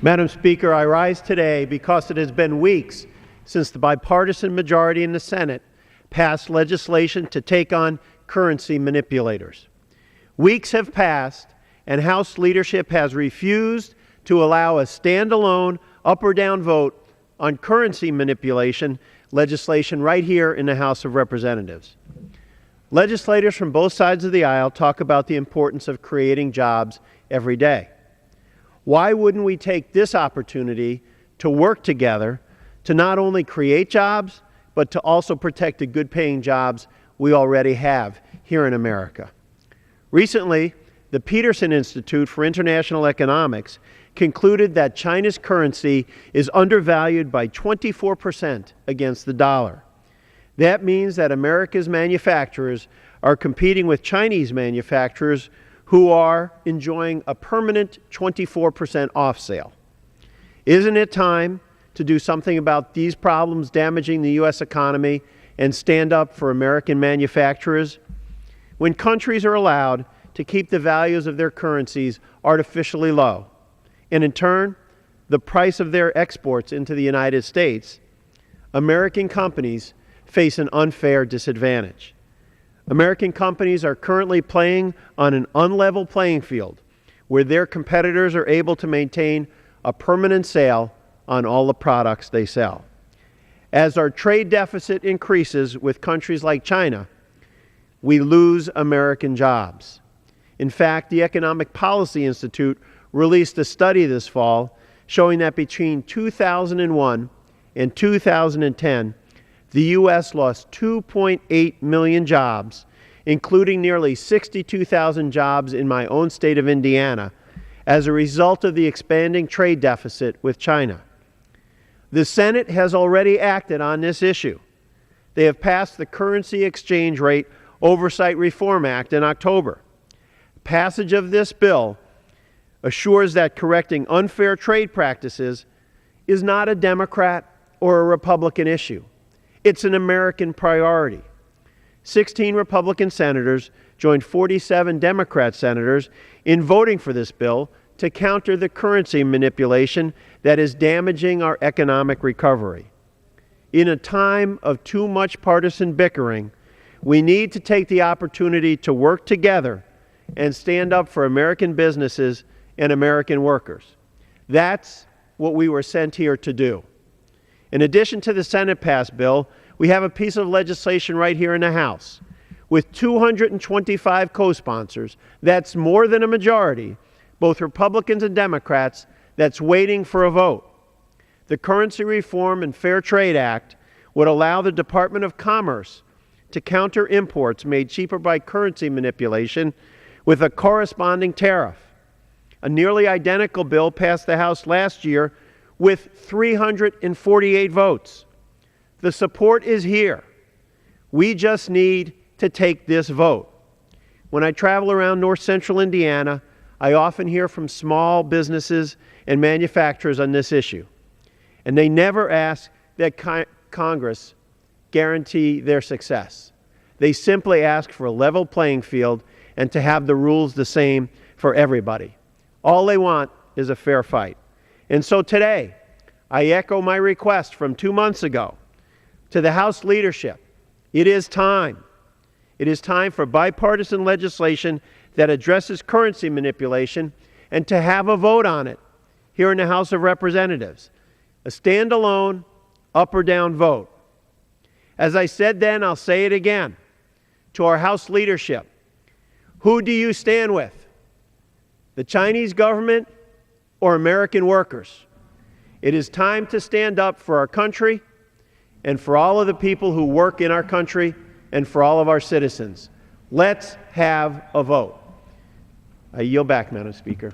Madam Speaker, I rise today because it has been weeks since the bipartisan majority in the Senate passed legislation to take on currency manipulators. Weeks have passed, and House leadership has refused to allow a standalone up or down vote on currency manipulation legislation right here in the House of Representatives. Legislators from both sides of the aisle talk about the importance of creating jobs every day. Why wouldn't we take this opportunity to work together to not only create jobs, but to also protect the good-paying jobs we already have here in America? Recently, the Peterson Institute for International Economics concluded that China's currency is undervalued by 24% against the dollar. That means that America's manufacturers are competing with Chinese manufacturers who are enjoying a permanent 24% off sale. Isn't it time to do something about these problems damaging the U.S. economy and stand up for American manufacturers? When countries are allowed to keep the values of their currencies artificially low, and in turn, the price of their exports into the United States, American companies face an unfair disadvantage. American companies are currently playing on an unlevel playing field where their competitors are able to maintain a permanent sale on all the products they sell. As our trade deficit increases with countries like China, we lose American jobs. In fact, the Economic Policy Institute released a study this fall showing that between 2001 and 2010, the U.S. lost 2.8 million jobs, including nearly 62,000 jobs in my own state of Indiana, as a result of the expanding trade deficit with China. The Senate has already acted on this issue. They have passed the Currency Exchange Rate Oversight Reform Act in October. Passage of this bill assures that correcting unfair trade practices is not a Democrat or a Republican issue. It's an American priority. 16 Republican senators joined 47 Democrat senators in voting for this bill to counter the currency manipulation that is damaging our economic recovery. In a time of too much partisan bickering, we need to take the opportunity to work together and stand up for American businesses and American workers. That's what we were sent here to do. In addition to the Senate-passed bill, we have a piece of legislation right here in the House. With 225 co-sponsors, that's more than a majority, both Republicans and Democrats, that's waiting for a vote. The Currency Reform and Fair Trade Act would allow the Department of Commerce to counter imports made cheaper by currency manipulation with a corresponding tariff. A nearly identical bill passed the House last year with 348 votes. The support is here. We just need to take this vote. When I travel around north central Indiana, I often hear from small businesses and manufacturers on this issue. And they never ask that Congress guarantee their success. They simply ask for a level playing field and to have the rules the same for everybody. All they want is a fair fight. And so today, I echo my request from 2 months ago to the House leadership. It is time. It is time for bipartisan legislation that addresses currency manipulation and to have a vote on it here in the House of Representatives. A standalone up or down vote. As I said then, I'll say it again to our House leadership. Who do you stand with? The Chinese government or American workers? It is time to stand up for our country and for all of the people who work in our country and for all of our citizens. Let's have a vote. I yield back, Madam Speaker.